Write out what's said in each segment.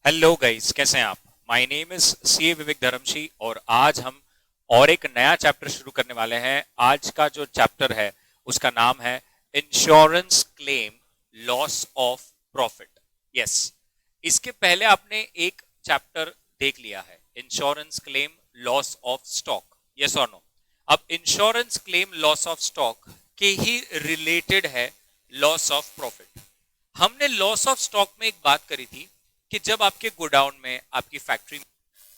Hello guys, कैसे हैं आप। माय नेम इज सी ए विवेक धर्मशी और आज हम और एक नया चैप्टर शुरू करने वाले हैं। आज का जो चैप्टर है उसका नाम है insurance claim loss of profit. Yes, इसके पहले आपने एक चैप्टर देख लिया है, insurance claim loss of stock. Yes और नो। अब insurance claim loss of stock के ही रिलेटेड है लॉस ऑफ प्रॉफिट। हमने लॉस ऑफ स्टॉक में एक बात करी थी कि जब आपके गोडाउन में, आपकी फैक्ट्री में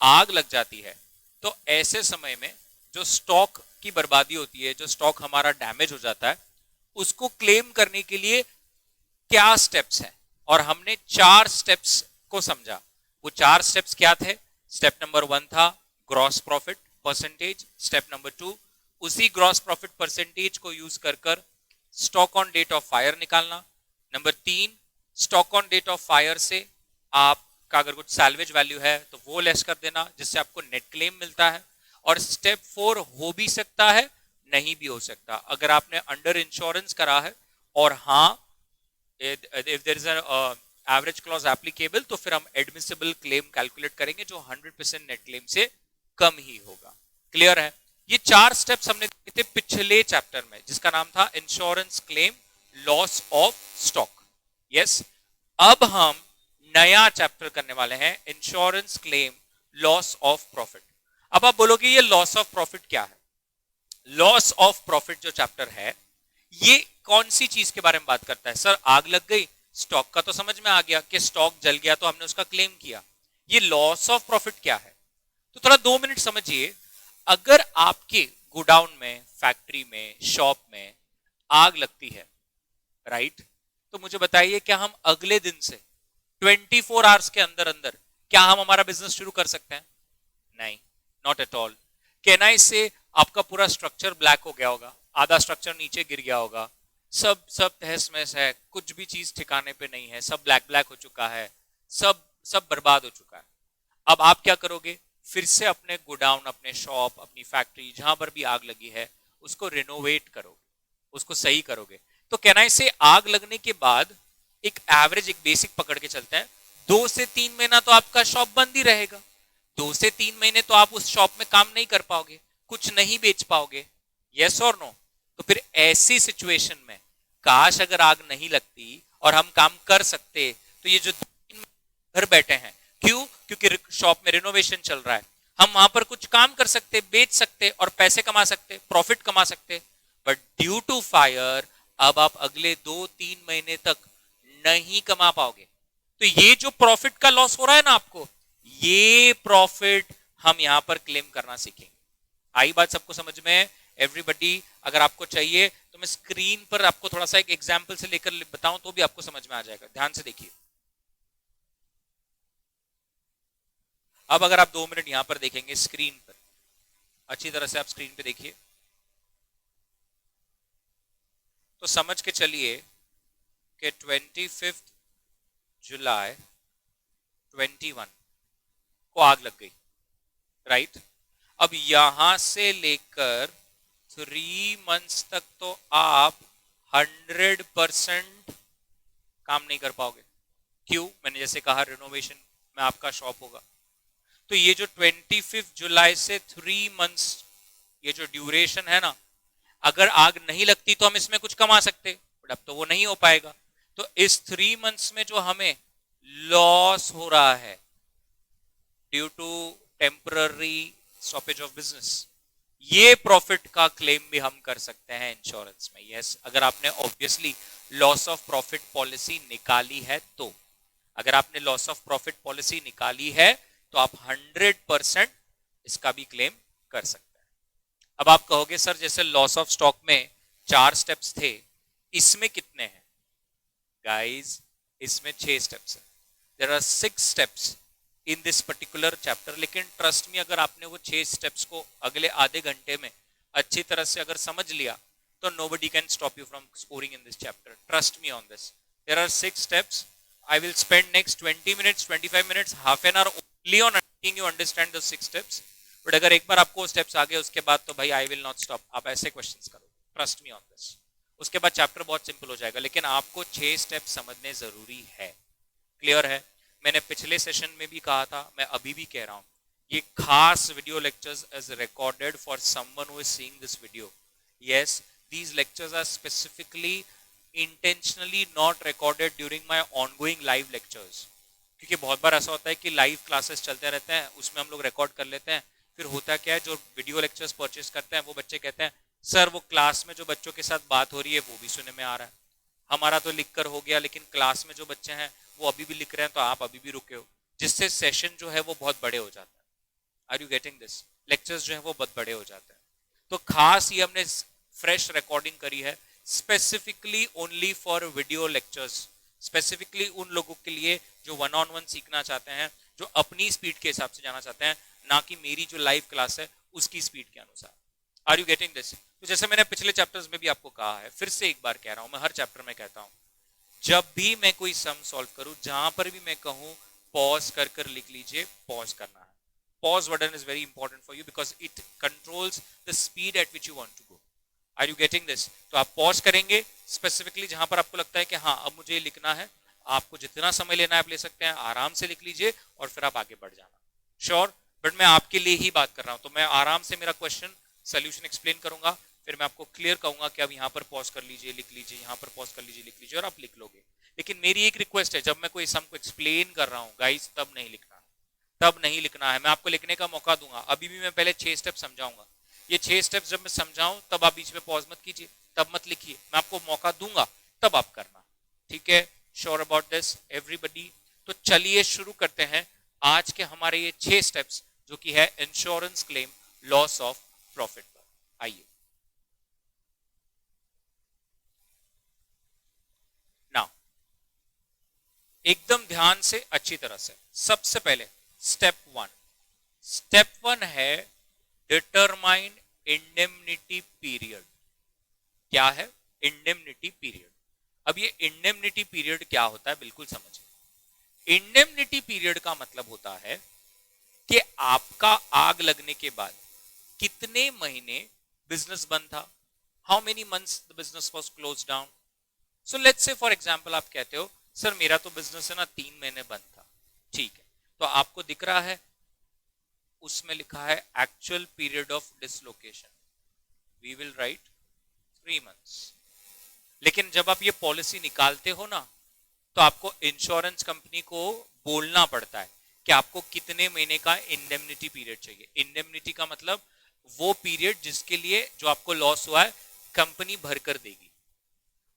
आग लग जाती है तो ऐसे समय में जो स्टॉक की बर्बादी होती है, जो स्टॉक हमारा डैमेज हो जाता है, उसको क्लेम करने के लिए क्या स्टेप्स हैं। और हमने 4 स्टेप्स को समझा। वो 4 स्टेप्स क्या थे? स्टेप नंबर 1 था gross profit percentage. Step number 2, उसी ग्रॉस प्रॉफिट परसेंटेज को यूज कर stock on date of fire निकालना। Number 3, stock on date of fire से आपका अगर कुछ सैल्वेज वैल्यू है तो वो लेस कर देना, जिससे आपको नेट क्लेम मिलता है। और स्टेप 4 हो भी सकता है, नहीं भी हो सकता। अगर आपने अंडर इंश्योरेंस करा है और हाँ, if there is an average clause applicable, तो फिर हम एडमिसिबल क्लेम कैलकुलेट करेंगे जो 100% नेट क्लेम से कम ही होगा। क्लियर है? ये 4 स्टेप्स हमने देखे थे पिछले चैप्टर में, जिसका नाम था insurance claim loss of stock. Yes, अब हम नया चैप्टर करने वाले हैं insurance claim loss of profit. अब आप बोलोगे ये लॉस ऑफ प्रॉफिट क्या है? लॉस ऑफ प्रॉफिट जो चैप्टर है ये कौन सी चीज के बारे में बात करता है? सर, आग लग गई, स्टॉक का तो समझ में आ गया कि स्टॉक जल गया तो हमने उसका क्लेम किया। ये लॉस ऑफ प्रॉफिट क्या है? तो थोड़ा 2 मिनट समझिए। अगर आपके गोडाउन में, फैक्ट्री में, शॉप में आग लगती है, राइट, तो मुझे बताइए क्या हम अगले दिन से 24 आवर्स के अंदर अंदर क्या हम हमारा बिजनेस शुरू कर सकते हैं? नहीं, not at all. Can I से आपका पूरा स्ट्रक्चर ब्लैक हो गया होगा, आधा स्ट्रक्चर नीचे गिर गया होगा, सब तहस महस है, कुछ भी चीज ठिकाने पे नहीं है, सब ब्लैक ब्लैक हो चुका है, सब बर्बाद हो चुका है। अब आप क्या करोगे? फिर से अपने गोडाउन, अपने शॉप, अपनी फैक्ट्री, जहां पर भी आग लगी है उसको रिनोवेट करोगे, उसको सही करोगे। तो कैन आई से आग लगने के बाद एक एवरेज, एक बेसिक पकड़ के चलते हैं, 2 से 3 महीना तो आपका शॉप बंद ही रहेगा। 2 से 3 महीने तो आप उस शॉप में काम नहीं कर पाओगे, कुछ नहीं बेच पाओगे। यस और नो? तो फिर ऐसी सिचुएशन में काश अगर आग नहीं लगती और हम काम कर सकते, तो ये जो घर बैठे हैं, क्यों? क्योंकि शॉप में रिनोवेशन चल रहा है, हम वहां पर कुछ काम कर सकते, बेच सकते और पैसे कमा सकते, प्रॉफिट कमा सकते। बट ड्यू टू फायर अब आप अगले 2-3 महीने तक नहीं कमा पाओगे। तो ये जो प्रॉफिट का लॉस हो रहा है ना आपको, ये प्रॉफिट हम यहां पर क्लेम करना सीखेंगे। आई बात सबको समझ में? एवरीबडी, अगर आपको चाहिए तो मैं स्क्रीन पर आपको थोड़ा सा एक एग्जांपल से लेकर बताऊं तो भी आपको समझ में आ जाएगा। ध्यान से देखिए। अब अगर आप 2 मिनट यहां पर देखेंगे स्क्रीन पर, अच्छी तरह से आप स्क्रीन पे देखिए, तो समझ के चलिए कि 25 जुलाई 21 को आग लग गई, राइट। अब यहां से लेकर 3 मंथ्स तक तो आप 100% काम नहीं कर पाओगे। क्यों? मैंने जैसे कहा, रिनोवेशन में आपका शॉप होगा। तो ये जो 25 जुलाई से 3 मंथ्स, ये जो ड्यूरेशन है ना, अगर आग नहीं लगती तो हम इसमें कुछ कमा सकते, बट अब तो वो नहीं हो पाएगा। तो इस 3 मंथ्स में जो हमें लॉस हो रहा है due to temporary stoppage of business, ये प्रॉफिट का क्लेम भी हम कर सकते हैं इंश्योरेंस में। यस, अगर आपने obviously loss of profit policy निकाली है तो, अगर आपने लॉस ऑफ प्रॉफिट पॉलिसी निकाली है तो आप 100% इसका भी क्लेम कर सकते हैं। अब आप कहोगे सर, जैसे लॉस ऑफ स्टॉक में 4 स्टेप्स थे, इसमें कितने हैं? गाइस, इसमें 6 स्टेप्स हैं। There are 6 steps in this particular chapter. लेकिन ट्रस्ट मी, अगर आपने वो 6 स्टेप्स को अगले आधे घंटे में अच्छी तरह से अगर समझ लिया तो nobody can stop you from scoring in this chapter. Trust me on this. There are 6 steps. I will spend next 20 minutes, 25 minutes, half an hour only on making you understand those 6 steps. But अगर एक बार आपको steps आ गए, उसके बाद तो भाई I will not stop. आप ऐसे क्वेश्चंस करो, ट्रस्ट मी ऑन दिस। उसके बाद चैप्टर बहुत सिंपल हो जाएगा, लेकिन आपको 6 स्टेप समझने जरूरी है। क्लियर है? मैंने पिछले सेशन में भी कहा था, मैं अभी भी कह रहा हूं, ये खास video lectures is recorded for someone who is seeing this video. Yes, these lectures are specifically intentionally not recorded during my ongoing live lectures. क्योंकि बहुत बार ऐसा होता है कि लाइव क्लासेस चलते रहते हैं, उसमें हम लोग रिकॉर्ड कर लेते हैं, फिर होता क्या है, जो वीडियो लेक्चर्स परचेस करते हैं वो बच्चे कहते हैं सर वो क्लास में जो बच्चों के साथ बात हो रही है वो भी सुनने में आ रहा है, हमारा तो लिख कर हो गया लेकिन क्लास में जो बच्चे हैं वो अभी भी लिख रहे हैं, तो आप अभी भी रुके हो, जिससे सेशन जो है वो बहुत बड़े हो जाते हैं. Are you getting this? Lectures जो है वो बहुत बड़े हो जाते हैं. तो खास ये हमने फ्रेश रिकॉर्डिंग करी है specifically only for video lectures, specifically उन लोगों के लिए जो वन ऑन वन सीखना चाहते हैं, जो अपनी स्पीड के हिसाब से जाना चाहते हैं, ना कि मेरी जो लाइव क्लास है उसकी स्पीड के अनुसार. Are you getting this? तो जैसे मैंने पिछले चैप्टर्स में भी आपको कहा है, फिर से एक बार कह रहा हूं, मैं हर चैप्टर में कहता हूं, जब भी मैं कोई सम सॉल्व करूं, जहां पर भी मैं कहूं पॉज कर कर लिख लीजिए, पॉज करना है. Pause button is very important for you because it controls the speed at which you want to go. Are you getting this? तो आप पॉज करेंगे स्पेसिफिकली जहां पर आपको लगता है कि हाँ अब मुझे लिखना है, आपको जितना समय लेना है आप ले सकते हैं, आराम से लिख लीजिए और फिर आप आगे बढ़ जाना. श्योर? बट मैं आपके लिए ही बात कर रहा हूं, तो मैं आराम से मेरा क्वेश्चन सोल्यूशन एक्सप्लेन करूंगा, फिर मैं आपको क्लियर कहूंगा कि अब यहाँ पर पॉज कर लीजिए, लिख लीजिए, यहाँ पर पॉज कर लीजिए, लिख लीजिए, और आप लिख लोगे. लेकिन मेरी एक रिक्वेस्ट है, जब मैं कोई सम को एक्सप्लेन कर रहा हूँ गाइस, तब नहीं लिखना, तब नहीं लिखना है. मैं आपको लिखने का मौका दूंगा, अभी भी मैं पहले 6 स्टेप समझाऊंगा. ये 6 स्टेप जब मैं समझाऊं तब आप बीच में पॉज मत कीजिए, तब मत लिखिए, मैं आपको मौका दूंगा तब आप करना. ठीक है? Sure about this everybody? तो चलिए शुरू करते हैं आज के हमारे ये 6 स्टेप्स, जो कि है insurance claim loss of profit पर. आइए नाउ एकदम ध्यान से, अच्छी तरह से. सबसे पहले स्टेप वन है डिटरमाइन इंडेमनिटी पीरियड. क्या है इंडेमनिटी पीरियड? अब ये इंडेमनिटी पीरियड क्या होता है बिल्कुल समझिए. इंडेमनिटी पीरियड का मतलब होता है कि आपका आग लगने के बाद कितने महीने बिजनेस बंद था, how many months the business was close down. So let's say for example आप कहते हो सर मेरा तो बिजनेस है ना 3 महीने बंद था. ठीक है, तो आपको दिख रहा है उसमें लिखा है actual period of dislocation, we will write 3 months. लेकिन जब आप ये पॉलिसी निकालते हो ना, तो आपको इंश्योरेंस कंपनी को बोलना पड़ता है कि आपको कितने महीने का इंडेमनिटी पीरियड चाहिए. इंडेमनिटी का मतलब वो पीरियड जिसके लिए जो आपको लॉस हुआ है कंपनी भर कर देगी.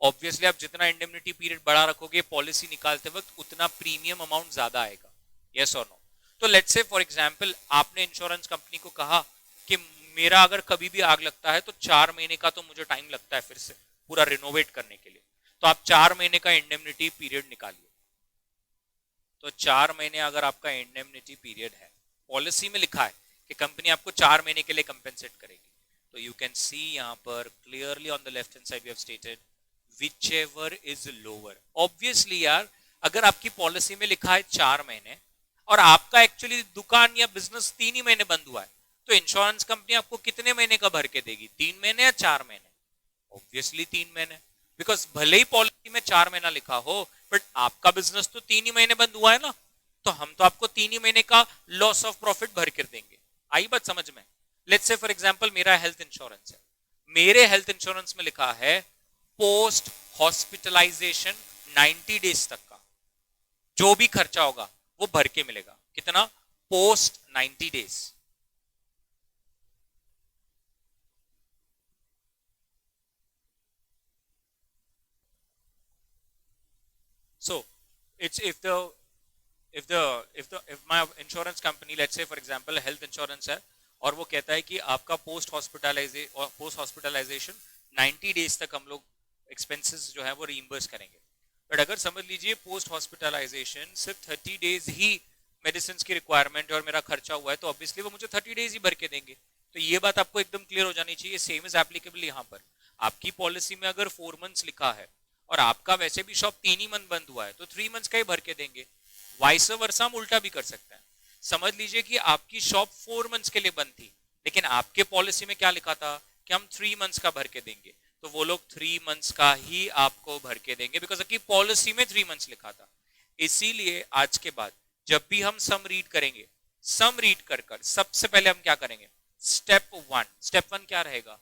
ऑब्वियसली आप जितना इंडेमनिटी पीरियड बढ़ा रखोगे पॉलिसी निकालते वक्त, उतना प्रीमियम अमाउंट ज्यादा आएगा. यस और नो? तो लेट्स से फॉर एग्जांपल आपने इंश्योरेंस कंपनी को कहा कि मेरा अगर कभी भी आग लगता है तो 4 महीने का तो मुझे टाइम लगता है फिर से पूरा रिनोवेट करने के लिए, तो आप 4 महीने का इंडेमनिटी पीरियड निकालिए. तो 4 महीने अगर आपका इंडेमनिटी पीरियड है, पॉलिसी में लिखा है कि कंपनी आपको 4 महीने के लिए कंपेंसेट करेगी, तो यू कैन सी यहाँ पर clearly on the left hand side we have stated whichever is lower. Obviously यार, अगर आपकी पॉलिसी में लिखा है 4 महीने और आपका एक्चुअली दुकान या बिजनेस 3 ही महीने बंद हुआ है, तो इंश्योरेंस कंपनी आपको कितने महीने का भर के देगी? 3 महीने या 4 महीने? ऑब्वियसली 3 महीने, बिकॉज भले ही पॉलिसी में 4 महीना लिखा हो बट आपका बिजनेस तो 3 ही महीने बंद हुआ है ना, तो हम तो आपको 3 ही महीने का लॉस ऑफ प्रॉफिट भर कर देंगे. आई बात समझ में? लेट्स से फॉर एग्जांपल मेरा हेल्थ इंश्योरेंस है, मेरे हेल्थ इंश्योरेंस में लिखा है पोस्ट हॉस्पिटलाइजेशन 90 डेज तक का जो भी खर्चा होगा वो भर के मिलेगा. कितना? Post 90 days. So it's if my insurance company, let's say for example health insurance है और वो कहता है कि आपका पोस्ट हॉस्पिटलाइजेशन 90 डेज तक हम लोग एक्सपेंसेस जो है वो रीइंबर्स करेंगे. बट अगर समझ लीजिए पोस्ट हॉस्पिटलाइजेशन सिर्फ 30 डेज ही मेडिसिन की रिक्वायरमेंट और मेरा खर्चा हुआ है, तो ऑब्वियसली वो मुझे 30 डेज ही भर के देंगे. तो ये बात आपको एकदम क्लियर हो जानी चाहिए. सेम इज एप्लीकेबल यहाँ पर. आपकी पॉलिसी में अगर 4 मंथ्स लिखा है और आपका वैसे भी शॉप 3 ही मंथ बंद हुआ है, तो 3 मंथ्स का ही भर के देंगे. वाइस वर्सा हम उल्टा भी कर सकते हैं. समझ लीजिए कि आपकी शॉप 4 मंथ्स के लिए बंद थी, लेकिन आपके पॉलिसी में क्या लिखा था कि हम 3 मंथ्स का भर के देंगे, तो वो लोग 3 मंथ्स का ही आपको भर के देंगे, बिकॉज आपकी पॉलिसी में 3 मंथ्स लिखा था. इसीलिए आज के बाद जब भी हम सम रीड करेंगे, सम रीड कर कर सबसे पहले हम क्या करेंगे, स्टेप वन क्या रहेगा,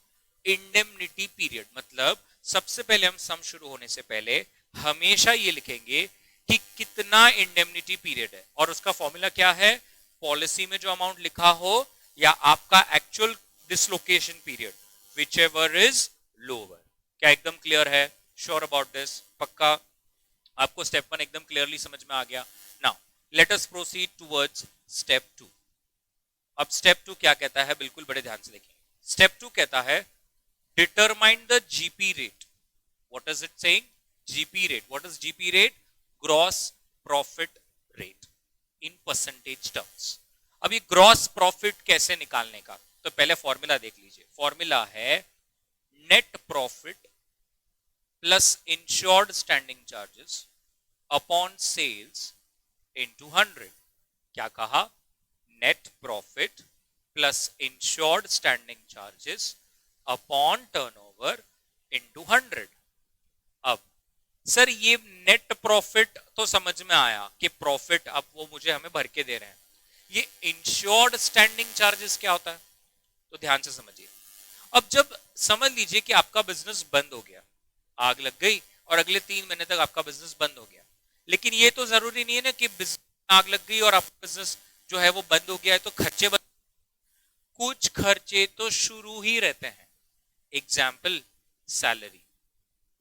इंडेमनिटी पीरियड। मतलब सबसे पहले हम सम शुरू होने से पहले हमेशा ये लिखेंगे कि कितना इंडेमनिटी पीरियड है, और उसका फॉर्मूला क्या है, पॉलिसी में जो अमाउंट लिखा हो या आपका actual dislocation period, which ever is lower. क्या एकदम क्लियर है? Sure about this? पक्का आपको स्टेप वन एकदम क्लियरली समझ में आ गया? Now let us proceed towards step two. अब स्टेप टू क्या कहता है, बिल्कुल बड़े ध्यान से देखें। स्टेप टू कहता है determine the GP rate. What is it saying? GP rate. What is GP rate? Gross profit rate in percentage terms. अब ये ग्रॉस प्रॉफिट कैसे निकालने का, तो पहले फॉर्मूला देख लीजिए। फॉर्मूला है net profit plus insured standing charges upon sales into 100। क्या कहा? Net profit plus insured standing charges upon turnover into 100। अब सर ये नेट प्रॉफिट तो समझ में आया कि प्रॉफिट अब वो मुझे हमें भर के दे रहे हैं। ये इंश्योर्ड स्टैंडिंग चार्जेस क्या होता है, तो ध्यान से समझिए। अब जब समझ लीजिए कि आपका बिजनेस बंद हो गया, आग लग गई और अगले 3 महीने तक आपका बिजनेस बंद हो गया, लेकिन ये तो जरूरी नहीं है ना कि बिजनेस आग लग गई और आपका बिजनेस जो है वो बंद हो गया है तो खर्चे बंद, कुछ खर्चे तो शुरू ही रहते हैं। Example salary.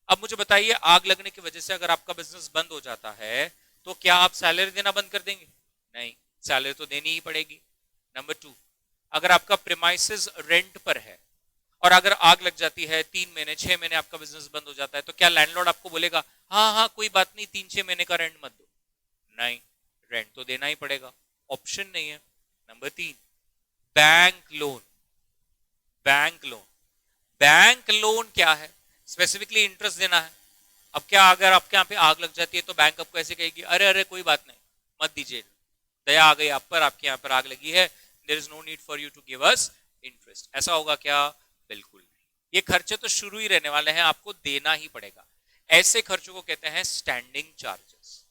अब मुझे बताइए, आग लगने की वजह से अगर आपका बिजनेस बंद हो जाता है तो क्या आप सैलरी देना बंद कर देंगे? नहीं, सैलरी तो देनी ही पड़ेगी। नंबर 2, अगर आपका प्रीमाइसेस रेंट पर है और अगर आग लग जाती है 3 महीने 6 महीने आपका बिजनेस बंद हो जाता है, तो क्या लैंडलॉर्ड आपको बोलेगा हाँ हाँ कोई बात नहीं 3-6 महीने का रेंट मत दो? नहीं, रेंट तो देना ही पड़ेगा, ऑप्शन नहीं है। Number 3, bank loan. Bank loan, bank loan क्या है? स्पेसिफिकली इंटरेस्ट देना है। अब क्या अगर आपके यहाँ पे आग लग जाती है तो बैंक आपको ऐसे कहेगी अरे अरे कोई बात नहीं मत दीजिए, दया आ गई आप पर, आपके यहाँ पर आग लगी है, there is no need for you to give us interest. ऐसा होगा क्या? बिल्कुल नहीं। ये खर्चे तो शुरू ही रहने वाले हैं, आपको देना ही पड़ेगा। ऐसे खर्चों को कहते हैं स्टैंडिंग चार्जेस।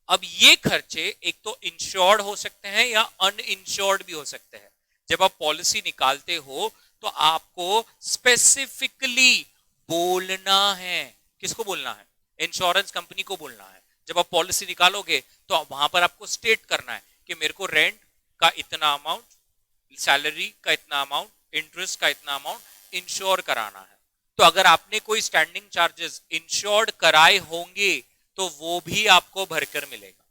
अब ये खर्चे एक तो इंश्योर्ड हो सकते हैं या अनइंश्योर्ड भी हो सकते हैं। जब आप पॉलिसी निकालते हो तो आपको स्पेसिफिकली बोलना है। किसको बोलना है? इंश्योरेंस कंपनी को बोलना है। जब आप पॉलिसी निकालोगे तो वहां पर आपको स्टेट करना है कि मेरे को रेंट का इतना अमाउंट, सैलरी का इतना अमाउंट, इंटरेस्ट का इतना अमाउंट इंश्योर कराना है। तो अगर आपने कोई स्टैंडिंग चार्जेस इंश्योर्ड कराए होंगे तो वो भी आपको भरकर मिलेगा।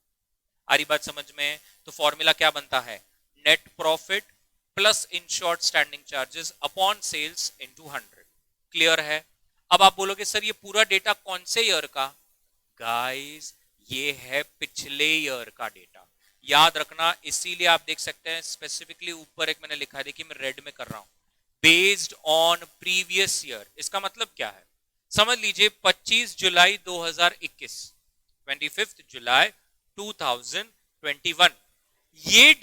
आ रही बात समझ में? तो फॉर्मूला क्या बनता है? Net profit plus insured standing charges upon sales into 100। Clear है? अब आप बोलोगे सर ये पूरा डेटा कौन से ईयर का? गाइस ये है पिछले ईयर का डेटा। याद रखना, इसीलिए आप देख सकते हैं स्पेसिफिकली ऊपर एक मैंने लिखा है, देखिए मैं रेड में कर रहा हूं, बेस्ड ऑन प्रीवियस ईयर। इसका मतलब क्या है? समझ लीजिए 25 जुलाई 2021, 25 जुलाई 2021 ये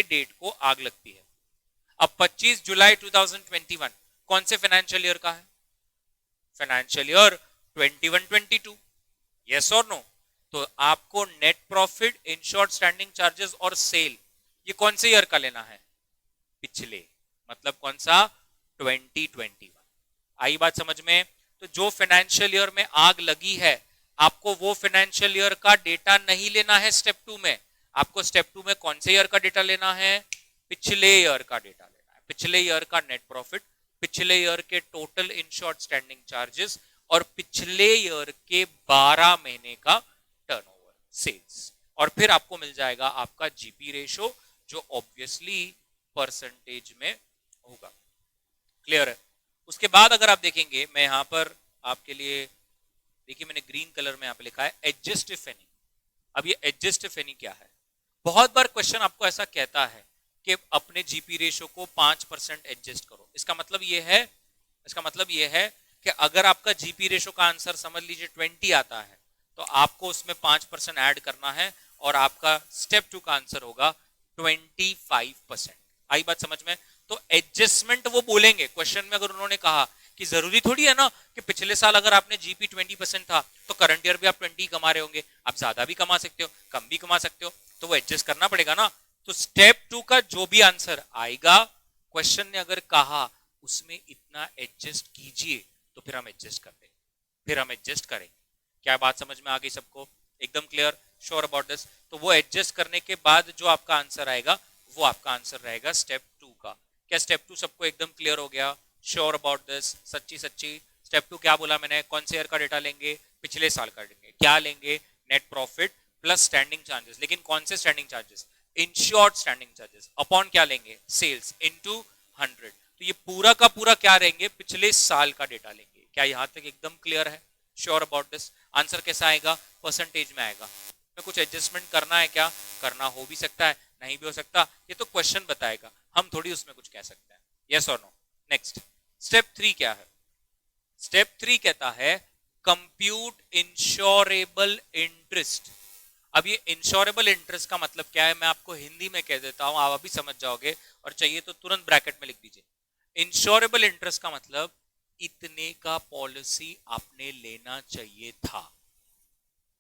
डेट को आग लगती है। अब 25 जुलाई 2021 कौन से फाइनेंशियल ईयर का है? Financial year 21-22। यस और नो? तो आपको net profit, insured standing charges और सेल ये कौन से ईयर का लेना है? पिछले, मतलब कौन सा? 2021। आई बात समझ में? तो जो फाइनेंशियल ईयर में आग लगी है आपको वो फाइनेंशियल ईयर का डेटा नहीं लेना है स्टेप 2 में। आपको स्टेप 2 में कौन से ईयर का डेटा लेना है? पिछले ईयर का डेटा लेना है। पिछले ईयर का नेट प्रॉफिट, पिछले ईयर के टोटल इंश्योर्ड स्टैंडिंग चार्जेस और पिछले ईयर के 12 महीने का टर्नओवर, सेल्स, और फिर आपको मिल जाएगा आपका जीपी रेशो जो ऑब्वियसली परसेंटेज में होगा। क्लियर है? उसके बाद अगर आप देखेंगे, मैं यहां पर आपके लिए देखिए मैंने ग्रीन कलर में यहां पे लिखा है एडजस्ट इफ एनी। अब ये एडजस्ट इफ एनी क्या है? बहुत बार क्वेश्चन आपको ऐसा कहता है कि अपने जीपी रेशो को 5% एडजस्ट करो। इसका मतलब ये है कि अगर आपका जीपी रेशो का आंसर समझ लीजिए 20 आता है तो आपको उसमें 5% ऐड करना है और आपका स्टेप 2 का आंसर होगा 25%। आई बात समझ में? तो एडजस्टमेंट वो बोलेंगे क्वेश्चन में, अगर उन्होंने कहा कि जरूरी थोड़ी है ना कि पिछले साल अगर आपने जीपी 20% था तो करंट ईयर भी आप 20 कमा रहे होंगे, आप ज्यादा भी कमा सकते हो, कम भी कमा सकते हो, तो वो एडजस्ट करना पड़ेगा ना। तो स्टेप 2 का जो भी आंसर आएगा, क्वेश्चन ने अगर कहा उसमें इतना एडजस्ट कीजिए, तो फिर हम एडजस्ट कर देंगे, फिर हम एडजस्ट करेंगे। क्या बात समझ में आ गई सबको? एकदम क्लियर, श्योर अबाउट दिस? तो वो एडजस्ट करने के बाद जो आपका आंसर आएगा वो आपका आंसर रहेगा स्टेप 2 का। क्या स्टेप 2 सबको एकदम क्लियर हो गया? Sure about this? सच्ची सच्ची? स्टेप 2 क्या बोला मैंने? कौन से ईयर का डेटा लेंगे? पिछले साल का लेंगे। क्या लेंगे? Net profit plus standing charges. लेकिन कौन से standing charges? Insured standing charges upon क्या लेंगे? Sales into 100। तो ये पूरा का पूरा क्या लेंगे? पिछले साल का डेटा लेंगे। क्या यहां तक एकदम क्लियर है? Sure about this? आंसर कैसा आएगा? परसेंटेज में आएगा। में कुछ एडजस्टमेंट करना है क्या? करना हो भी सकता है, नहीं भी हो सकता, ये तो क्वेश्चन बताएगा, हम थोड़ी उसमें कुछ कह सकते हैं। यस और नो? नेक्स्ट, स्टेप 3 क्या है? स्टेप 3 कहता है कंप्यूट इंश्योरेबल इंटरेस्ट। अब ये इंश्योरेबल इंटरेस्ट का मतलब क्या है, मैं आपको हिंदी में कह देता हूं, आप अभी समझ जाओगे, और चाहिए तो तुरंत ब्रैकेट में लिख दीजिए। इंश्योरेबल इंटरेस्ट का मतलब इतने का पॉलिसी आपने लेना चाहिए था।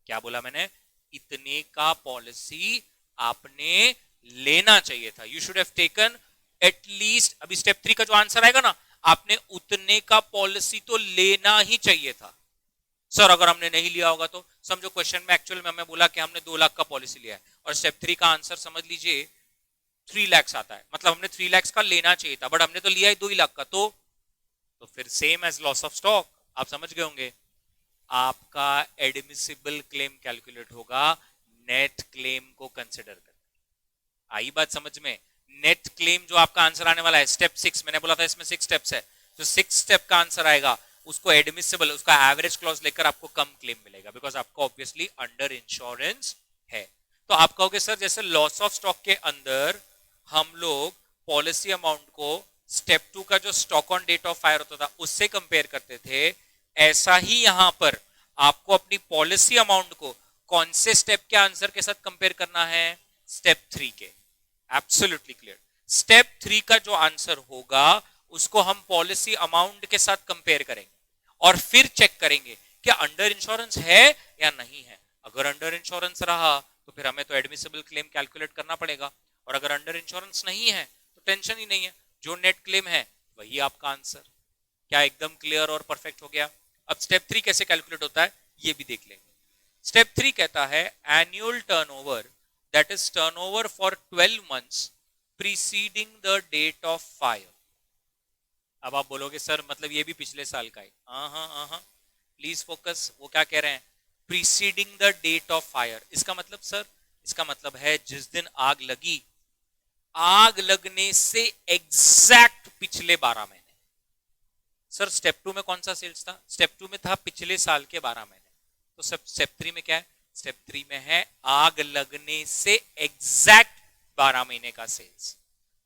क्या बोला मैंने? इतने का पॉलिसी आपने लेना चाहिए था। You should have taken at least, अभी स्टेप 3 का जो आंसर आएगा ना, आपने उतने का पॉलिसी तो लेना ही चाहिए था। सर अगर हमने नहीं लिया होगा तो? समझो क्वेश्चन में एक्चुअल में हमें बोला कि हमने 2 लाख का पॉलिसी लिया है, और स्टेप 3 का आंसर समझ लीजिए 3 लाख आता है, मतलब हमने 3 लाख का लेना चाहिए था, बट हमने तो लिया ही 2 लाख का। तो फिर same as loss of stock, आप समझ गए होंगे, आपका एडमिसिबल क्लेम कैलकुलेट होगा नेट क्लेम को कंसिडर कर। आई बात समझ में? नेट क्लेम जो आपका आंसर आने वाला है स्टेप 6, मैंने बोला था इसमें 6 स्टेप्स है, जो 6 स्टेप का आंसर आएगा उसको एडमिसिबल, उसका एवरेज क्लॉज लेकर आपको कम क्लेम मिलेगा, बिकॉज आपको ऑब्वियसली अंडर इंश्योरेंस है। तो आप कहोगे सर जैसे लॉस ऑफ स्टॉक के अंदर हम लोग पॉलिसी अमाउंट को स्टेप 2 का जो stock on date of fire होता था उससे कंपेयर करते थे, ऐसा ही यहां पर आपको अपनी पॉलिसी अमाउंट को कौन से स्टेप के आंसर के साथ कंपेयर करना है? स्टेप 3 के। Absolutely clear. स्टेप 3 का जो आंसर होगा उसको हम पॉलिसी अमाउंट के साथ कंपेयर करेंगे और फिर चेक करेंगे क्या अंडर इंश्योरेंस है या नहीं है। अगर अंडर इंश्योरेंस रहा तो फिर हमें तो एडमिसिबल क्लेम कैलकुलेट करना पड़ेगा, और अगर अंडर इंश्योरेंस नहीं है तो टेंशन ही नहीं है, जो नेट क्लेम है वही आपका आंसर। क्या एकदम क्लियर और परफेक्ट हो गया? अब स्टेप 3 कैसे कैलकुलेट होता है ये भी देख लेंगे। स्टेप 3 कहता है annual turnover, that is turnover for 12 months preceding the date of fire. अब आप बोलोगे सर मतलब ये भी पिछले साल का है? हाँ, प्लीज फोकस। वो क्या कह रहे हैं? Preceding the date of fire. इसका मतलब सर, इसका मतलब है जिस दिन आग लगी, आग लगने से एग्जैक्ट पिछले 12 महीने। सर स्टेप 2 में कौन सा सेल्स था? स्टेप 2 में था पिछले साल के 12 महीने। तो सब स्टेप 3 में क्या है? स्टेप 3 में है आग लगने से एग्जैक्ट 12 महीने का सेल्स।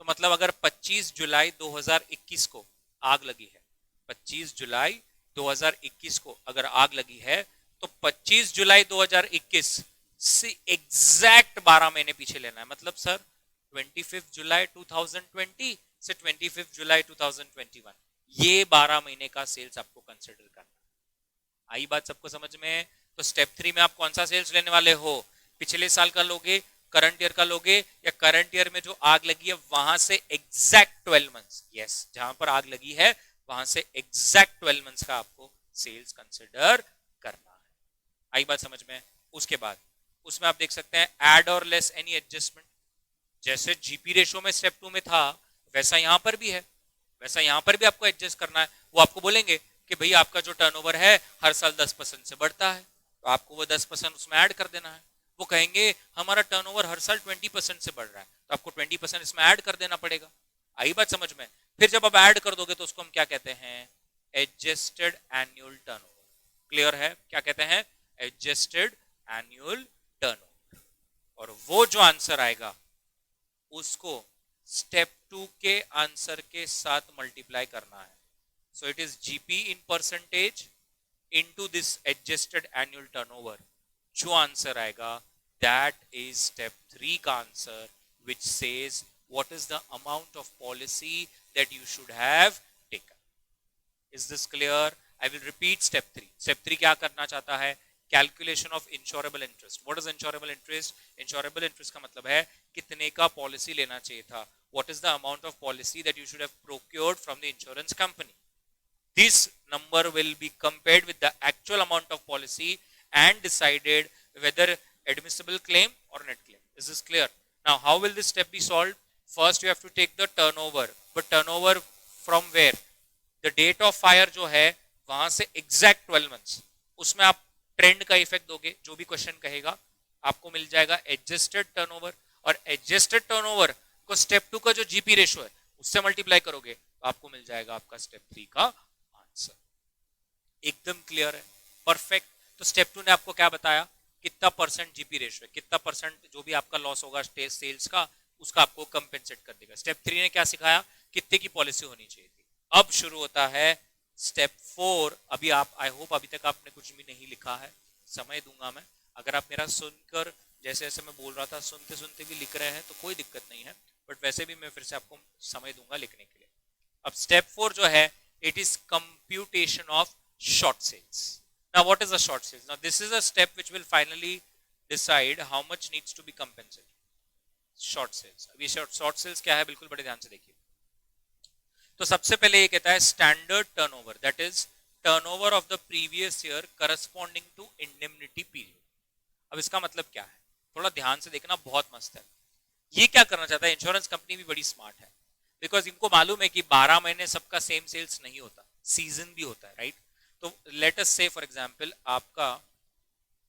तो मतलब अगर 25 जुलाई 2021 को आग लगी है, 25 जुलाई 2021 को अगर आग लगी है, तो 25 जुलाई 2021 से एग्जैक्ट 12 महीने पीछे लेना है। मतलब सर 25 जुलाई 2020 से 25 जुलाई 2021, ये 12 महीने का सेल्स आपको कंसिडर करना है। आई बात सबको समझ में? तो स्टेप 3 में आप कौन सा सेल्स लेने वाले हो? पिछले साल का लोगे, करंट ईयर का लोगे, या करंट ईयर में जो आग लगी है वहां से एग्जैक्ट 12 मंथ्स? यस, जहां पर आग लगी है वहां से एग्जैक्ट 12 मंथ्स का आपको सेल्स कंसिडर करना है। आई बात समझ में? उसके बाद उसमें आप देख सकते हैं ऐड और लेस एनी एडजस्टमेंट। जैसे जीपी रेशो में स्टेप 2 में था वैसा यहां पर भी है, वैसा यहां पर भी आपको एडजस्ट करना है। वो आपको बोलेंगे कि भाई आपका जो टर्नओवर है हर साल 10% से बढ़ता है, तो आपको वो 10% उसमें ऐड कर देना है। वो कहेंगे हमारा टर्नओवर हर साल 20% से बढ़ रहा है, तो आपको 20% इसमें ऐड कर देना पड़ेगा। आई बात समझ में? फिर जब आप ऐड कर दोगे तो उसको हम क्या कहते हैं? Adjusted annual turnover. क्लियर है? क्या कहते हैं? Adjusted annual turnover. और वो जो आंसर आएगा उसको स्टेप 2 के आंसर के साथ मल्टीप्लाई करना है। So it is GP in percentage into this adjusted annual turnover. जो आंसर आएगा दैट इज स्टेप 3 का answer, which says what is the amount of policy that you should have taken. Is this clear? I will repeat step 3. Step 3 क्या करना चाहता है? Calculation of insurable interest. What is insurable interest? Insurable interest का मतलब है कितने का policy लेना चाहिए था. What is the amount of policy that you should have procured from the insurance company. This number will be compared with the actual amount of policy and decided whether admissible claim or net claim. Is this clear? Now, how will this step be solved? First, you have to take the turnover. But turnover from where? The date of fire जो है वहां से exact 12 months. उसमें आप trend का effect दोगे. जो भी क्वेश्चन कहेगा आपको मिल जाएगा एडजस्टेड टर्नओवर. और एडजस्टेड टर्नओवर को स्टेप 2 का जो जीपी रेशियो है उससे मल्टीप्लाई करोगे तो आपको मिल जाएगा आपका स्टेप 3 का आंसर. एकदम क्लियर है? परफेक्ट. तो स्टेप 2 ने आपको क्या बताया? कितना परसेंट जीपी रेशियो है, कितना परसेंट जो भी आपका लॉस होगा सेल्स का उसका आपको कंपेंसेट कर देगा. स्टेप 3 ने क्या सिखाया? कितने की पॉलिसी होनी चाहिए थी. अब शुरू होता है स्टेप 4. अभी आप आई होप अभी तक आपने कुछ भी नहीं लिखा है. समय दूंगा मैं. अगर आप मेरा सुनकर जैसे जैसे मैं बोल रहा था सुनते सुनते भी लिख रहे हैं तो कोई दिक्कत नहीं है. बट वैसे भी मैं फिर से आपको समय दूंगा लिखने के लिए. अब स्टेप 4 जो है it is computation of short sales. Now what is a short sales? Now this is a step which will finally decide how much needs to be compensated. Short sales. अभी short sales क्या है बिल्कुल बड़े ध्यान से देखिए. तो सबसे पहले ये कहता है standard turnover, that is turnover of the previous year corresponding to indemnity period. अब इसका मतलब क्या है थोड़ा ध्यान से देखना, बहुत मस्त है. ये क्या करना चाहता है? इंश्योरेंस कंपनी भी बड़ी स्मार्ट है बिकॉज इनको मालूम है कि 12 महीने सबका सेम सेल्स नहीं होता, सीजन भी होता है, राइट? तो लेट अस से फॉर एग्जांपल आपका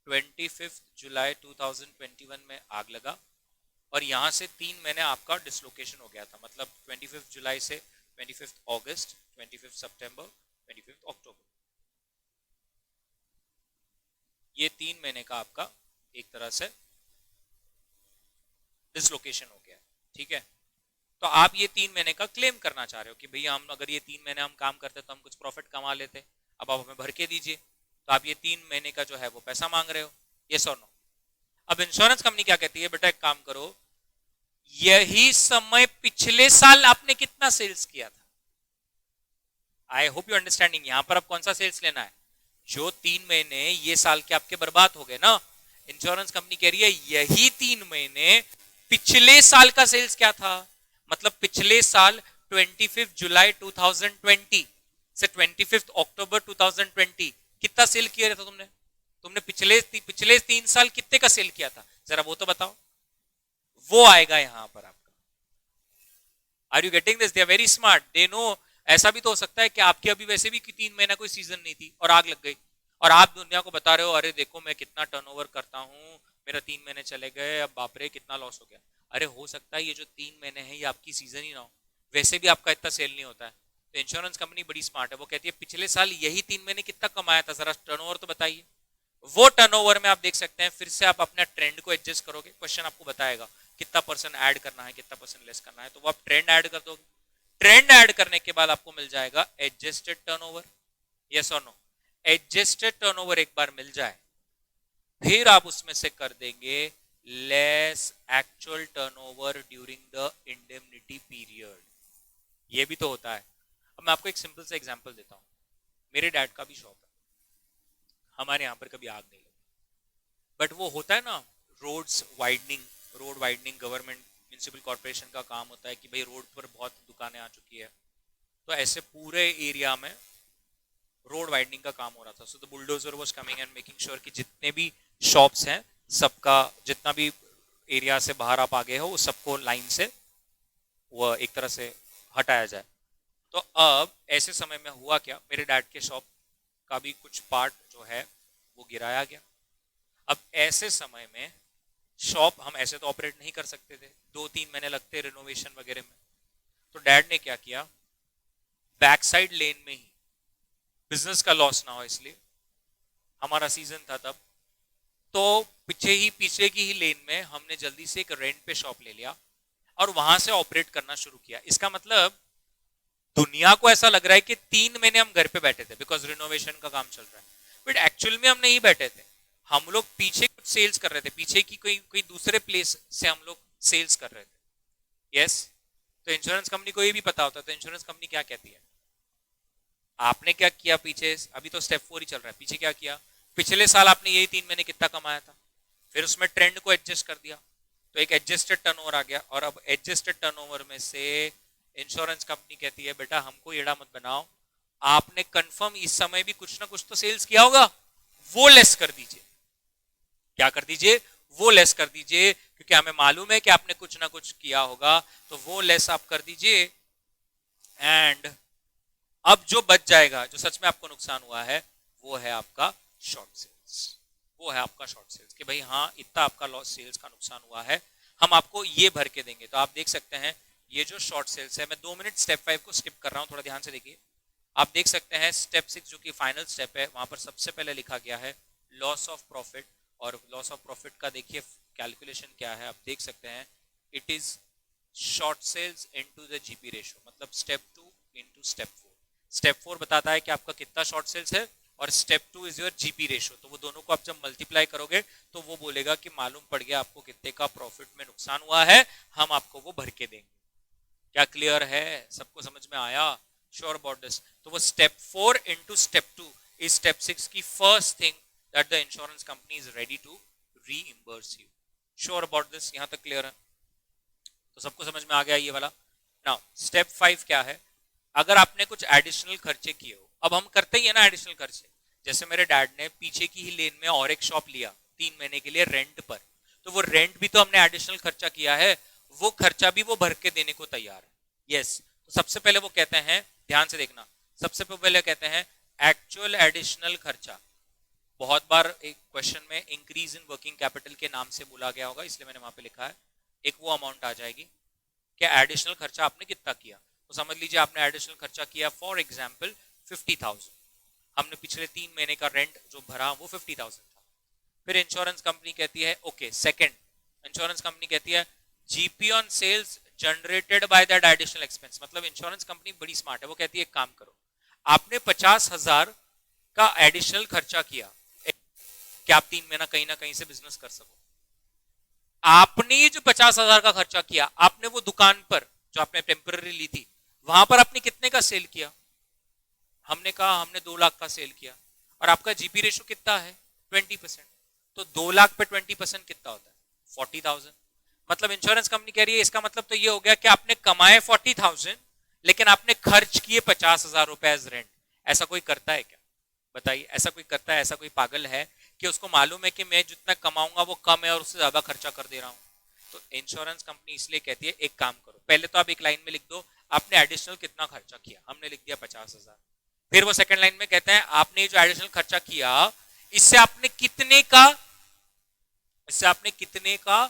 25 जुलाई 2021 में आग लगा और यहां से 3 महीने आपका डिसलोकेशन हो गया था. मतलब 25 जुलाई से 25 अगस्त, 25 सितंबर, 25 अक्टूबर, ये 3 महीने का आपका एक तरह से डिसलोकेशन हो गया. ठीक है, तो आप ये 3 महीने का क्लेम करना चाह रहे हो कि भैया हम अगर ये 3 महीने हम काम करते तो हम कुछ प्रॉफिट कमा लेते, अब आप हमें भर के दीजिए. तो आप ये 3 महीने का जो है वो पैसा मांग रहे हो. यस और नो? अब इंश्योरेंस कंपनी क्या कहती है? बेटा एक काम करो, यही समय पिछले साल आपने कितना सेल्स किया था. आई होप यू अंडरस्टैंडिंग. यहां पर अब कौन सा सेल्स लेना है? जो 3 महीने ये साल के आपके बर्बाद हो गए ना. इंश्योरेंस कंपनी कह रही है यही 3 महीने पिछले साल का सेल्स क्या था. मतलब पिछले साल 25 जुलाई 2020 से 25 अक्टूबर 2020 कितना सेल किया था तुमने? तुमने पिछले 3 साल कितने का सेल किया था जरा वो तो बताओ. वो आएगा यहां पर आपका. Are you getting this? They are very smart. They know. ऐसा भी तो हो सकता है कि आपकी अभी वैसे भी 3 महीना कोई सीजन नहीं थी और आग लग गई और आप दुनिया को बता रहे हो अरे देखो मैं कितना टर्नओवर करता हूं, मेरा 3 महीने चले गए, अब बाप रे कितना लॉस हो गया. अरे हो सकता है ये जो 3 महीने हैं ये आपकी सीजन ही ना हो, वैसे भी आपका इतना सेल नहीं होता है. तो इंश्योरेंस कंपनी बड़ी स्मार्ट है. वो कहती है पिछले साल यही 3 महीने कितना कमाया था, जरा टर्नओवर तो बताइए. वो टर्नओवर में आप देख सकते हैं फिर से आप अपना ट्रेंड को एडजस्ट करोगे. क्वेश्चन आपको बताएगा कितना परसेंट ऐड करना है, कितना परसेंट लेस करना है, तो वो आप ट्रेंड ऐड कर दोगे. ट्रेंड ऐड करने के बाद आपको मिल जाएगा एडजस्टेड टर्नओवर. यस और नो? एडजस्टेड टर्नओवर एक बार मिल जाए फिर आप उसमें से कर देंगे less actual turnover during the indemnity period. ये भी तो होता है. अब मैं आपको एक सिंपल सा एग्जांपल देता हूं. मेरे डैड का भी शॉप है, हमारे यहां पर कभी आग नहीं लगी, बट वो होता है ना roads widening, road widening government municipal corporation का काम होता है कि भाई रोड पर बहुत दुकानें आ चुकी है, तो ऐसे पूरे एरिया में रोड वाइडनिंग का काम हो रहा था. So the bulldozer was coming and making sure कि जितने भी शॉप्स हैं सबका जितना भी एरिया से बाहर आप आगे हो उस सबको लाइन से वो एक तरह से हटाया जाए. तो अब ऐसे समय में हुआ क्या, मेरे डैड के शॉप का भी कुछ पार्ट जो है वो गिराया गया. अब ऐसे समय में शॉप हम ऐसे तो ऑपरेट नहीं कर सकते थे, 2-3 महीने लगते रिनोवेशन वगैरह में. तो डैड ने क्या किया, बैक साइड लेन में ही बिजनेस का लॉस ना हो इसलिए, हमारा सीजन था तब, तो पीछे की ही लेन में हमने जल्दी से एक रेंट पे शॉप ले लिया और वहां से ऑपरेट करना शुरू किया. इसका मतलब दुनिया को ऐसा लग रहा है कि 3 महीने हम घर पे बैठे थे बिकॉज रिनोवेशन का काम चल रहा है, बट एक्चुअल में हम नहीं बैठे थे. हम लोग पीछे कुछ सेल्स कर रहे थे, पीछे की कोई दूसरे प्लेस से हम लोग सेल्स कर रहे थे. यस? तो इंश्योरेंस कंपनी को ये भी पता होता है. तो इंश्योरेंस कंपनी क्या कहती है, आपने क्या किया पीछे, अभी तो स्टेप 4 ही चल रहा है, पीछे क्या किया, पिछले साल आपने यही 3 महीने कितना कमाया था, फिर उसमें ट्रेंड को एडजस्ट कर दिया, तो एक एडजस्टेड टर्नओवर आ गया। और अब एडजस्टेड टर्नओवर में से इंश्योरेंस कंपनी कहती है बेटा हमको एड़ा मत बनाओ, आपने कंफर्म इस समय भी कुछ ना कुछ तो सेल्स किया होगा, वो लेस कर दीजिए। क्या कर दीजिए, वो लेस कर दीजिए, क्योंकि हमें मालूम है कि आपने कुछ ना कुछ किया होगा, तो वो लेस आप कर दीजिए। एंड अब जो बच जाएगा, जो सच में आपको नुकसान हुआ है, वो है आपका शॉर्ट सेल्स। वो है आपका शॉर्ट सेल्स कि भाई हाँ इतना आपका लॉस सेल्स का नुकसान हुआ है, हम आपको ये भर के देंगे। तो आप देख सकते हैं ये जो शॉर्ट सेल्स है, मैं 2 मिनट स्टेप 5 को स्किप कर रहा हूं, थोड़ा ध्यान से देखिए। आप देख सकते हैं स्टेप 6 जो कि फाइनल स्टेप है, वहां पर सबसे पहले लिखा गया है लॉस ऑफ प्रॉफिट। और लॉस ऑफ प्रॉफिट का देखिए कैलकुलेशन क्या है, आप देख सकते हैं it is short sales into the GP ratio, मतलब स्टेप 2 इनटू स्टेप 4। स्टेप 4 बताता है कि आपका कितना शॉर्ट सेल्स है, और step 2 is your GP ratio. तो वो दोनों को आप जब मल्टीप्लाई करोगे तो वो बोलेगा कि मालूम पड़ गया आपको कितने का प्रॉफिट में नुकसान हुआ है, हम आपको वो भर के देंगे। क्या क्लियर है, सबको समझ में आया, श्योर अबाउट दिस? तो वो step 4 into step 2 is step 6 की first thing that the insurance company is ready to reimburse you. Sure about this, यहां तक क्लियर है? तो सबको समझ में आ गया ये वाला। नाउ स्टेप 5 क्या है, अगर आपने कुछ एडिशनल खर्चे किए हो, अब हम करते ही है ना एडिशनल खर्चे, जैसे मेरे डैड ने पीछे की ही लेन में और एक शॉप लिया 3 महीने के लिए रेंट पर, तो वो रेंट भी तो हमने एडिशनल खर्चा किया है, वो खर्चा भी वो भर के देने को तैयार है। यस, तो सबसे पहले वो कहते हैं, ध्यान से देखना, सबसे पहले कहते हैं एक्चुअल एडिशनल खर्चा। बहुत बार एक क्वेश्चन में इंक्रीज इन वर्किंग कैपिटल के नाम से बोला गया होगा, इसलिए मैंने वहां पे लिखा है, एक वो अमाउंट आ जाएगी क्या एडिशनल खर्चा आपने कितना किया। तो समझ लीजिए आपने एडिशनल खर्चा किया फॉर एग्जांपल 50,000, हमने पिछले 3 महीने का रेंट जो भरा वो 50,000 था। फिर इंश्योरेंस कंपनी कहती है ओके, सेकंड इंश्योरेंस कंपनी कहती है GP on sales generated by that additional expense. मतलब इंश्योरेंस कंपनी बड़ी स्मार्ट है, वो कहती है एक काम करो, आपने 50,000 का एडिशनल खर्चा किया कि आप 3 महीना कहीं ना कहीं से बिजनेस कर सको। आपने ये जो 50,000 का खर्चा किया, आपने वो दुकान पर जो आपने टेम्पररी ली थी, वहां पर आपने कितने का सेल किया? हमने कहा हमने 2 लाख का सेल किया, और आपका जीपी रेशो कितना है 20%, तो 2 लाख पे 20% कितना होता है 40,000। मतलब इंश्योरेंस कंपनी कह रही है इसका मतलब तो ये हो गया कि आपने कमाए 40,000 लेकिन आपने खर्च किए 50,000 रुपए एज रेंट। ऐसा कोई करता है क्या, बताइए? ऐसा कोई करता है? ऐसा कोई पागल है कि उसको मालूम है कि मैं जितना कमाऊंगा वो कम है और उससे ज्यादा खर्चा कर दे रहा हूं? तो इंश्योरेंस कंपनी इसलिए कहती है एक काम करो, पहले तो आप एक लाइन में लिख दो आपने एडिशनल कितना खर्चा किया, हमने लिख दिया 50,000। फिर वो सेकंड लाइन में कहते हैं आपने जो एडिशनल खर्चा किया इससे आपने कितने का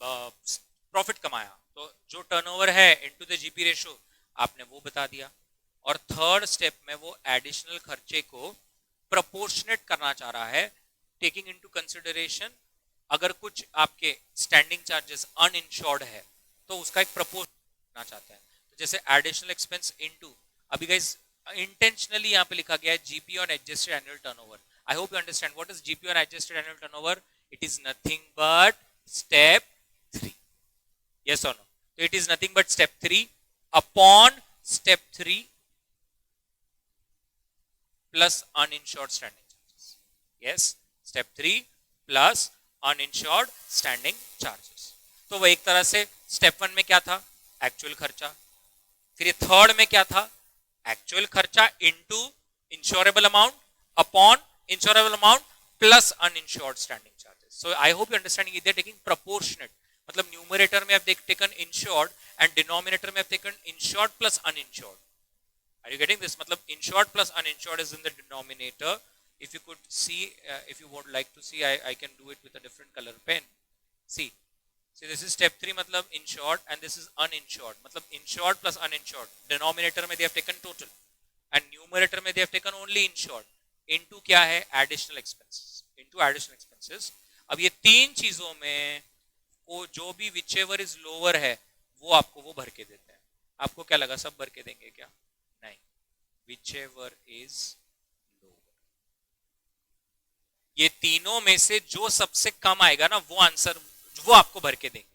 प्रॉफिट कमाया, तो जो टर्नओवर है इनटू द जीपी रेशो आपने वो बता दिया। और थर्ड स्टेप में वो एडिशनल खर्चे को प्रोपोर्शनेट करना चाह रहा है, टेकिंग इनटू कंसिडरेशन अगर कुछ आपके स्टैंडिंग चार्जेस अनइंश्योर्ड है तो उसका एक प्रोपोर्शन करना चाहता है। तो जैसे एडिशनल एक्सपेंस इनटू, अभी गाइस इंटेंशनली यहाँ पे लिखा गया है GP on adjusted annual turnover. I hope you understand what is GP on adjusted annual turnover. It is nothing but step 3, yes or no? So it is nothing but step 3 upon step 3 plus uninsured standing charges. Yes, step 3 plus uninsured standing charges. तो वो एक तरह से step 1 में क्या था actual खर्चा, फिर ये थर्ड में क्या था एक्चुअल खर्चा into insurable amount upon insurable amount plus uninsured standing charges. So I hope you understanding they are taking proportionate, मतलब न्यूमरेटर में have taken insured and denominator में have taken insured plus uninsured. Are you getting this? मतलब insured plus uninsured is in the denominator. If you could see, if you would like to see, I can do it with a different color pen. See this is step 3 मतलब insured and this is uninsured, मतलब insured plus uninsured. Denominator में they have taken total and numerator में they have taken only insured. Into क्या है additional expenses, into additional expenses. अब ये तीन चीजों में वो जो भी विचेवर इज लोअर है वो आपको वो भर के देते हैं। आपको क्या लगा सब भर के देंगे क्या? नहीं, विचेवर इज लोअर, ये तीनों में से जो सबसे कम आएगा ना वो आंसर वो आपको भर के देंगे।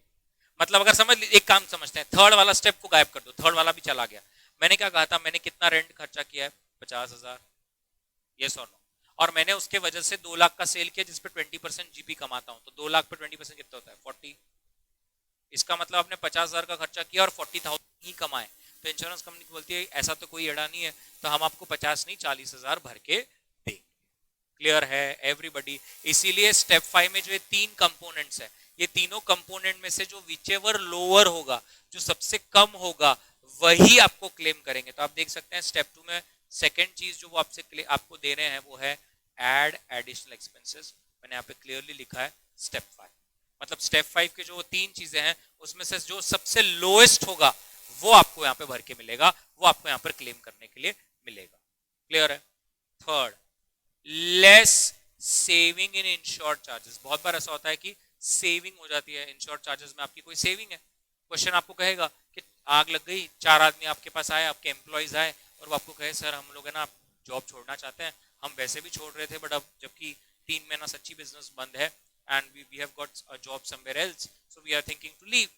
मतलब अगर समझ लीजिए, एक काम समझते हैं, थर्ड वाला स्टेप को गायब कर दो, थर्ड वाला भी चला गया। मैंने क्या कहा था, मैंने कितना रेंट खर्चा किया है 50,000, यस और नो। और मैंने उसके वजह से 2 लाख का सेल किया जिसपे 20% जीपी कमाता हूं, तो 2 लाख पे 20% कितना होता है 40। इसका मतलब आपने 50,000 का खर्चा किया और 40,000 ही कमाए, तो इंश्योरेंस कंपनी बोलती है ऐसा तो कोई एड़ा नहीं है, तो हम आपको 50 नहीं 40,000 भर के देंगे। क्लियर है एवरीबॉडी? इसीलिए स्टेप 5 में जो ये 3 कंपोनेंट्स है, ये तीनों कंपोनेंट में से जो विचेवर लोअर होगा, जो सबसे कम होगा, वही आपको क्लेम करेंगे। तो आप देख सकते हैं स्टेप 2 में सेकेंड चीज जो वो आपको दे रहे हैं वो है एड एडिशनल एक्सपेंसेस। मैंने यहाँ पे क्लियरली लिखा है स्टेप 5, मतलब स्टेप 5 के जो 3 चीजें हैं उसमें से जो सबसे लोएस्ट होगा वो आपको यहाँ पे भर के मिलेगा, वो आपको यहाँ पर क्लेम करने के लिए मिलेगा। क्लियर है? Third, less saving in insured charges. बहुत बार ऐसा होता है कि सेविंग हो जाती है इंश्योर्ड चार्जेस में, आपकी कोई सेविंग है, क्वेश्चन आपको कहेगा कि आग लग गई, 4 आदमी आपके पास आए, आपके एम्प्लॉयज आए और वो आपको कहे सर हम लोग है ना जॉब छोड़ना चाहते हैं, हम वैसे भी छोड़ रहे थे बट अब जबकि 3 महीना सच्ची बिजनेस बंद है and we have got a job somewhere else so we are thinking to leave.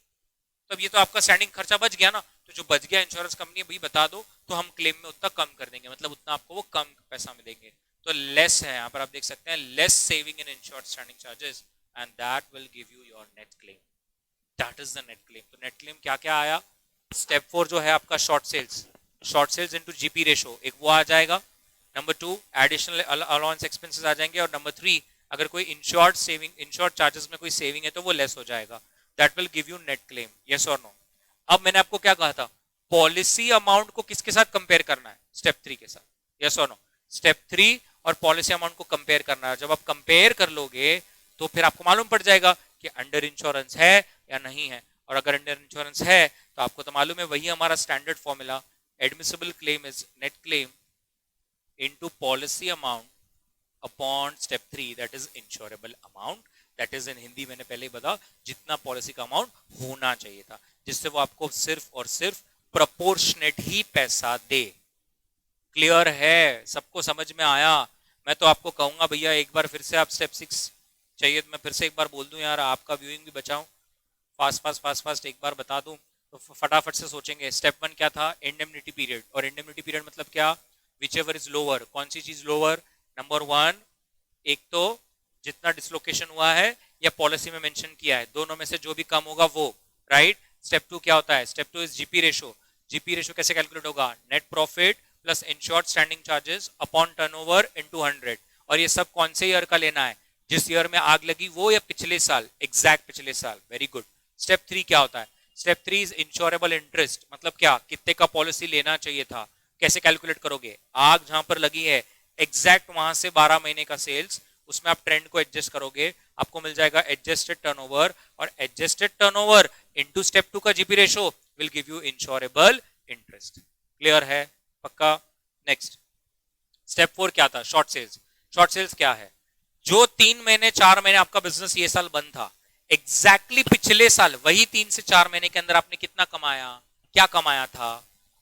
तो अब ये तो आपका स्टैंडिंग खर्चा बच गया ना, तो जो बच गया इंश्योरेंस कंपनी भाई बता दो तो हम क्लेम में उतना कम कर देंगे, मतलब उतना आपको वो कम पैसा में देंगे। तो लेस है यहाँ पर, आप देख सकते हैं less saving in insured standing charges and that will give you your net claim. That is the net claim. तो नेट क्लेम क्या क्या आया? स्टेप 4 जो है आपका short sales into GP ratio, एक वो आ जाएगा। नंबर 2 एडिशनल अलाउंस एक्सपेंसेस आ जाएंगे, और नंबर 3 अगर कोई इंश्योर्ड चार्जेस में कोई सेविंग है तो वो लेस हो जाएगा। That will give you net claim. Yes और नो? अब मैंने आपको क्या कहा था, पॉलिसी अमाउंट को किसके साथ कंपेयर करना है? स्टेप 3 के साथ। यस और नो? स्टेप 3 और पॉलिसी अमाउंट को कंपेयर करना है। जब आप कंपेयर कर लोगे तो फिर आपको मालूम पड़ जाएगा कि अंडर इंश्योरेंस है या नहीं है, और अगर अंडर इंश्योरेंस है तो आपको तो मालूम है वही हमारा standard formula, admissible claim is net claim into policy amount upon step 3 that is insurable amount. That is in Hindi मैंने पहले ही बताया जितना पॉलिसी का अमाउंट होना चाहिए था, जिससे वो आपको सिर्फ और सिर्फ प्रोपोर्शनेट ही पैसा दे। क्लियर है? सबको समझ में आया? मैं तो आपको कहूंगा भैया एक बार फिर से आप स्टेप 6 चाहिए तो मैं फिर से एक बार बोल दूं यार, आपका व्यूइंग भी बचाऊं, फास्ट एक बार बता दूं तो फटाफट से सोचेंगे। स्टेप 1 क्या था? Indemnity period. और इंडेमनिटी पीरियड मतलब क्या? Whichever is lower. कौन सी चीज लोअर? नंबर 1 एक तो जितना डिसलोकेशन हुआ है या पॉलिसी में मेंशन किया है, दोनों में से जो भी कम होगा वो, राइट? स्टेप 2 क्या होता है? Step 2 is GP ratio. GP ratio कैसे कैलकुलेट होगा? Net profit plus insured standing charges upon turnover into 100। और ये सब कौन से ईयर का लेना है? जिस ईयर में आग लगी वो या पिछले साल? एग्जैक्ट पिछले साल। Very good. स्टेप 3 क्या होता है? Step 3 is insurable interest. मतलब क्या? कितने का पॉलिसी लेना चाहिए था? कैसे कैलकुलेट करोगे? आग जहां पर लगी है एग्जैक्ट वहां से 12 महीने का सेल्स, उसमें आप ट्रेंड को एडजस्ट करोगे, आपको मिल जाएगा एडजस्टेड टर्नओवर, और एडजस्टेड टर्नओवर इनटू स्टेप 2 का GP ratio will give you insurable interest. Clear है? पक्का? नेक्स्ट स्टेप 4 क्या था? Short sales. शॉर्ट सेल्स क्या है? जो 3 महीने 4 महीने आपका बिजनेस ये साल बंद था, एग्जैक्टली पिछले साल वही 3 से 4 महीने के अंदर आपने कितना कमाया, क्या कमाया था,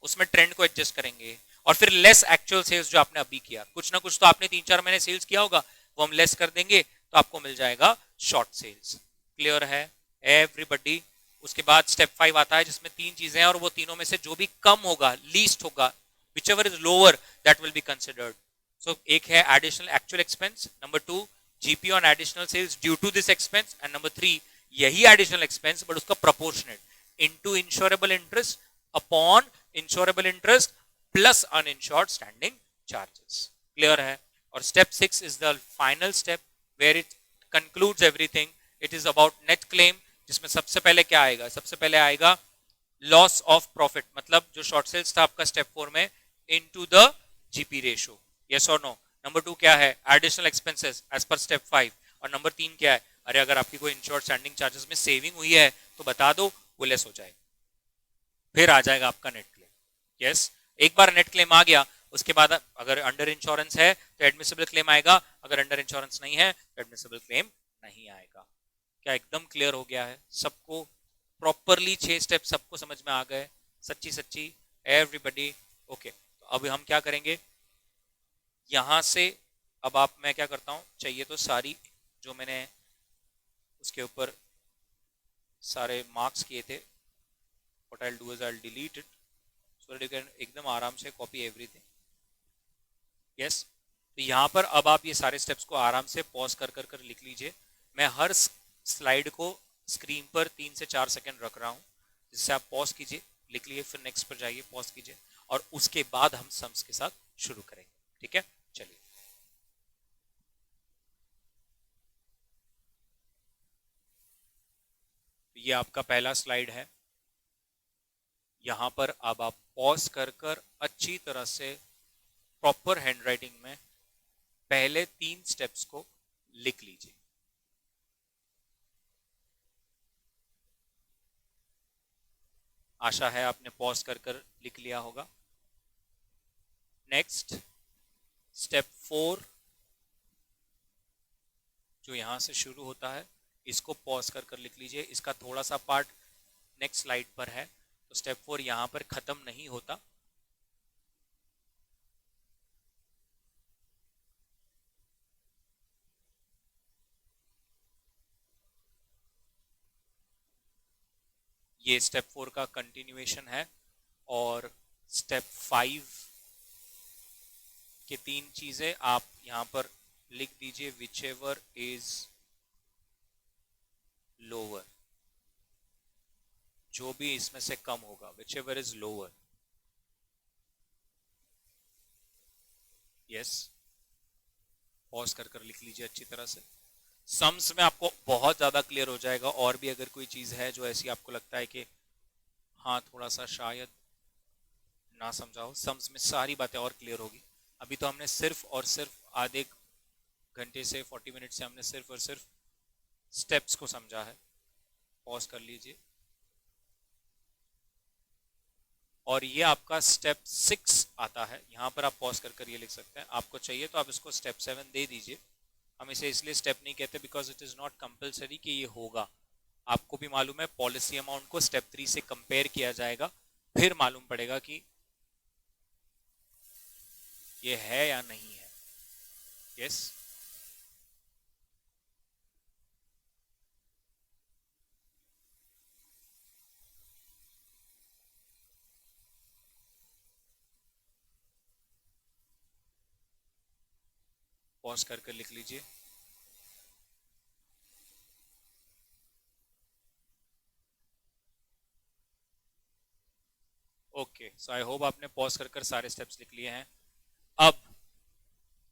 उसमें ट्रेंड को एडजस्ट करेंगे, और फिर लेस एक्चुअल सेल्स जो आपने अभी किया, कुछ ना कुछ तो आपने 3-4 महीने सेल्स किया होगा, वो हम लेस कर देंगे तो आपको मिल जाएगा शॉर्ट सेल्स। क्लियर है एवरीबॉडी? उसके बाद स्टेप 5 आता है जिसमें 3 चीजें हैं, और वो तीनों में से जो भी कम होगा, लीस्ट होगा, whichever is lower that will be considered. So एक है additional actual expense, number 2 GP on additional sales due to this expense, and number 3 यही additional expense but उसका proportionate into insurable interest upon insurable interest plus uninsured standing charges. Clear है? और step 6 is the final step where it concludes everything. It is about net claim, जिसमें सबसे पहले क्या आएगा? सबसे पहले आएगा लॉस ऑफ प्रॉफिट, मतलब जो शॉर्ट सेल्स था आपका स्टेप 4 में, into the GP ratio. Yes और नो? नंबर 2 क्या है? Additional expenses as per step 5। और नंबर 3 क्या है? अरे अगर आपकी कोई इंश्योर्ड स्टैंडिंग चार्जेस में सेविंग हुई है तो बता दो, वो लेस हो जाएगा, फिर आ जाएगा आपका नेट क्लेम। यस, एक बार नेट क्लेम आ गया उसके बाद अगर अंडर इंश्योरेंस है तो एडमिसिबल क्लेम आएगा, अगर अंडर इंश्योरेंस नहीं है तो एडमिसिबल क्लेम नहीं आएगा। क्या एकदम क्लियर हो गया है सबको? प्रॉपरली 6 स्टेप सबको समझ में आ गए? सच्ची एवरीबॉडी? ओके, तो अब हम क्या करेंगे यहां से, अब आप, मैं क्या करता हूं, चाहिए तो सारी जो मैंने उसके ऊपर सारे मार्क्स किए थे, what I will do is I will delete it so that you can एकदम आराम से कॉपी एवरीथिंग। यस, तो यहाँ पर अब आप ये सारे स्टेप्स को आराम से पॉज कर कर कर लिख लीजिए। मैं हर स्लाइड को स्क्रीन पर 3 से 4 सेकंड रख रहा हूँ, जिससे आप पॉज कीजिए, लिख लिए, फिर नेक्स्ट पर जाइए, पॉज कीजिए, और उसके बाद हम सम्स के साथ शुरू करेंगे। ठीक है, चलिए। ये आपका पहला स्लाइड है। यहां पर अब आप पॉज कर कर अच्छी तरह से प्रॉपर हैंडराइटिंग में पहले 3 स्टेप्स को लिख लीजिए। आशा है आपने पॉज कर कर लिख लिया होगा। नेक्स्ट, स्टेप 4 जो यहां से शुरू होता है, इसको पॉज कर कर लिख लीजिए। इसका थोड़ा सा पार्ट नेक्स्ट स्लाइड पर है, तो स्टेप 4 यहां पर खत्म नहीं होता। ये स्टेप 4 का कंटिन्यूएशन है। और स्टेप 5 के 3 चीजें आप यहां पर लिख दीजिए, विच एवर इज लोअर, जो भी इसमें से कम होगा, which ever is lower. Yes, pause कर कर लिख लीजिए अच्छी तरह से। सम्स में आपको बहुत ज्यादा क्लियर हो जाएगा। और भी अगर कोई चीज है जो ऐसी आपको लगता है कि हाँ थोड़ा सा शायद ना समझाओ, सम्स में सारी बातें और क्लियर होगी। अभी तो हमने सिर्फ और सिर्फ आधे घंटे से 40 मिनट से हमने सिर्फ और सिर्फ स्टेप्स को समझा है। पॉज कर लीजिए। और ये आपका स्टेप 6 आता है। यहां पर आप पॉज कर कर ये लिख सकते हैं। आपको चाहिए तो आप इसको स्टेप 7 दे दीजिए। हम इसे इसलिए स्टेप नहीं कहते because it is not compulsory कि ये होगा। आपको भी मालूम है पॉलिसी अमाउंट को स्टेप 3 से कंपेयर किया जाएगा, फिर मालूम पड़ेगा कि ये है या नहीं है। यस, पॉज कर कर लिख लीजिए। ओके, सो आई होप आपने पॉज कर कर सारे स्टेप्स लिख लिए हैं। अब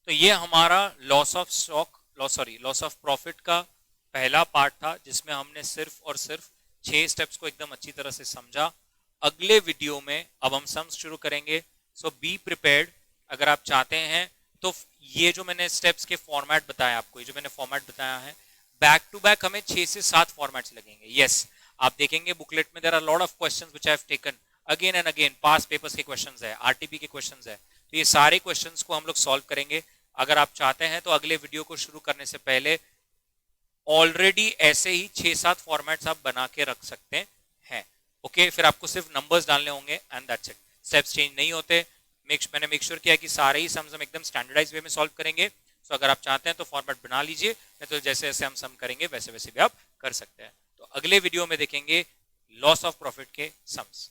तो ये हमारा loss of stock loss of profit का पहला पार्ट था, जिसमें हमने सिर्फ और सिर्फ 6 स्टेप्स को एकदम अच्छी तरह से समझा। अगले वीडियो में अब हम सम्स शुरू करेंगे। सो बी प्रिपेयर्ड। अगर आप चाहते हैं तो ये जो मैंने स्टेप्स के फॉर्मेट बताया आपको, ये जो मैंने फॉर्मेट बताया है, बैक टू बैक हमें 6 से 7 फॉर्मेट्स लगेंगे। यस, आप देखेंगे बुकलेट में there are lot of questions which I have taken again and again. Past papers के क्वेश्चंस है, आरटीपी के क्वेश्चंस है, तो ये सारे क्वेश्चंस को हम लोग सॉल्व करेंगे। अगर आप चाहते हैं तो अगले वीडियो को शुरू करने से पहले ऑलरेडी ऐसे ही 6-7 फॉर्मेट्स आप बना के रख सकते हैं। ओके, फिर आपको सिर्फ नंबर्स डालने होंगे and that's it. Steps change नहीं होते। मैंने मेक श्योर किया कि सारे ही सम्स हम एकदम स्टैंडर्डाइज वे में सॉल्व करेंगे। सो अगर आप चाहते हैं तो फॉर्मेट बना लीजिए, नहीं तो जैसे जैसे हम सम करेंगे वैसे वैसे भी आप कर सकते हैं। तो अगले वीडियो में देखेंगे लॉस ऑफ प्रॉफिट के सम्स।